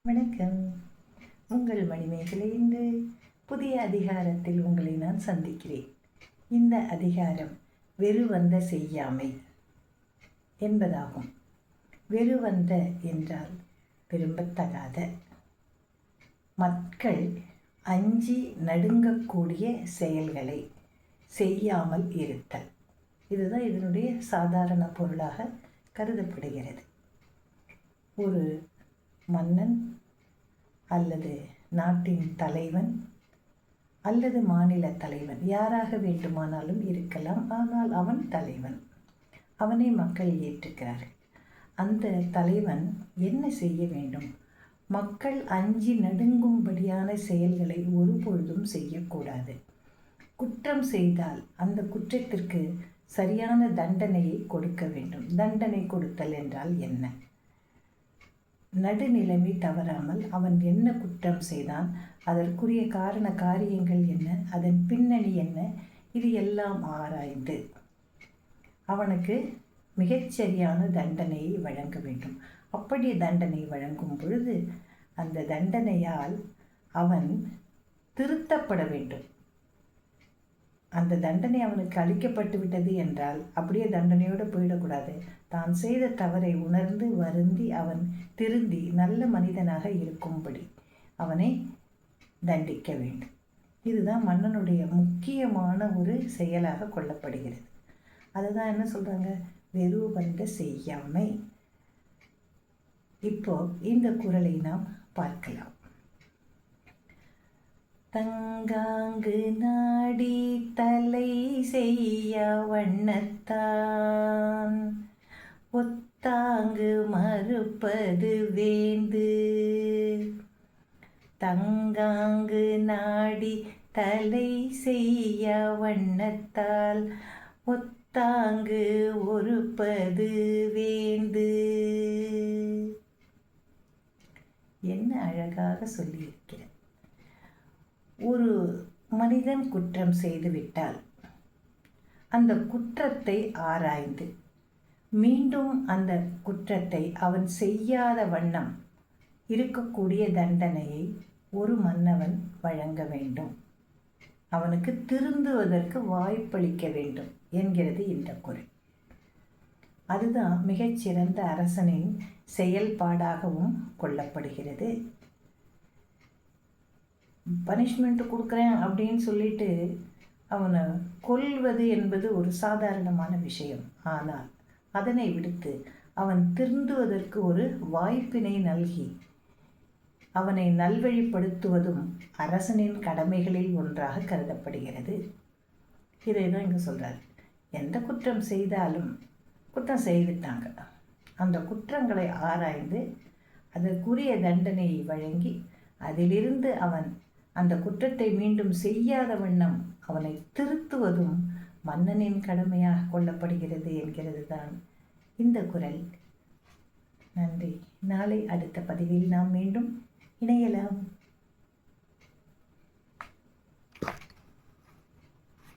வணக்கம். உங்கள் மணிமேகலை. இன்று புதிய அதிகாரத்தில் உங்களை நான் சந்திக்கிறேன். இந்த அதிகாரம் வெறுவந்த செய்யாமை என்பதாகும். வெறுவந்த என்றால் விரும்பத்தகாத, மக்கள் அஞ்சி நடுங்கக்கூடிய செயல்களை செய்யாமல் இருத்தல். இதுதான் இதனுடைய சாதாரண பொருளாக கருதப்படுகிறது. ஒரு மன்னன் அல்லது நாட்டின் தலைவன் அல்லது மாநில தலைவன் யாராக வேண்டுமானாலும் இருக்கலாம். ஆனால் அவன் தலைவன், அவனை மக்கள் ஏற்றுக்கிறார்கள். அந்த தலைவன் என்ன செய்ய வேண்டும்? மக்கள் அஞ்சி நடுங்கும்படியான செயல்களை ஒருபொழுதும் செய்யக்கூடாது. குற்றம் செய்தால் அந்த குற்றத்திற்கு சரியான தண்டனையை கொடுக்க வேண்டும். தண்டனை கொடுத்தல் என்றால் என்ன? நடுநிலைமை தவறாமல் அவன் என்ன குற்றம் செய்தான், அதற்குரிய காரண காரியங்கள் என்ன, அதன் பின்னணி என்ன, இது எல்லாம் ஆராய்ந்து அவனுக்கு மிகச்சரியான தண்டனையை வழங்க வேண்டும். அப்படி தண்டனை வழங்கும் பொழுது அந்த தண்டனையால் அவன் திருத்தப்பட வேண்டும். அந்த தண்டனை அவனுக்கு அளிக்கப்பட்டு விட்டது என்றால் அப்படியே தண்டனையோடு போயிடக்கூடாது. தான் செய்த தவறை உணர்ந்து வருந்தி அவன் திருந்தி நல்ல மனிதனாக இருக்கும்படி அவனை தண்டிக்க வேண்டும். இதுதான் மன்னனுடைய முக்கியமான ஒரு செயலாக கொள்ளப்படுகிறது. அதுதான் என்ன சொல்கிறாங்க? வெறுவந்த செய்யாமை. இப்போ இந்த குறளை நாம் பார்க்கலாம். தங்காங்கு நாடி தலை செய்ய வண்ணத்தான் ஒத்தாங்கு மறுப்பது வேந்து. தங்காங்கு நாடி தலை செய்ய வண்ணத்தால் ஒத்தாங்கு ஒருப்பது வேந்து. என்ன அழகாக சொல்லியிருக்கிறார். ஒரு மனிதன் குற்றம் செய்துவிட்டால் அந்த குற்றத்தை ஆராய்ந்து மீண்டும் அந்த குற்றத்தை அவன் செய்யாத வண்ணம் இருக்கக்கூடிய தண்டனையை ஒரு மன்னவன் வழங்க வேண்டும். அவனுக்கு திருந்துவதற்கு வாய்ப்பளிக்க வேண்டும் என்கிறது இந்த குறள். அதுதான் மிகச்சிறந்த அரசனின் செயல்பாடாகவும் கொள்ளப்படுகிறது. பனிஷ்மெண்ட் கொடுக்குறேன் அப்படின்னு சொல்லிட்டு அவனை கொல்வது என்பது ஒரு சாதாரணமான விஷயம். ஆனால் அதனை விடுத்து அவன் திருந்துவதற்கு ஒரு வாய்ப்பினை நல்கி அவனை நல்வழிப்படுத்துவதும் அரசனின் கடமைகளில் ஒன்றாக கருதப்படுகிறது. இதை தான் இங்கே சொல்கிறார். எந்த குற்றம் செய்தாலும் குற்றம் செய்துட்டாங்க, அந்த குற்றங்களை ஆராய்ந்து அதற்குரிய தண்டனையை வழங்கி அதிலிருந்து அவன் அந்த குற்றத்தை மீண்டும் செய்யாத வண்ணம் அவனை திருத்துவதும் மன்னனின் கடமையாக கொள்ளப்படுகிறது என்கிறது தான் இந்த குறள். நன்றி. நாளை அடுத்த பதிவில் நாம் மீண்டும் இணையலாம்.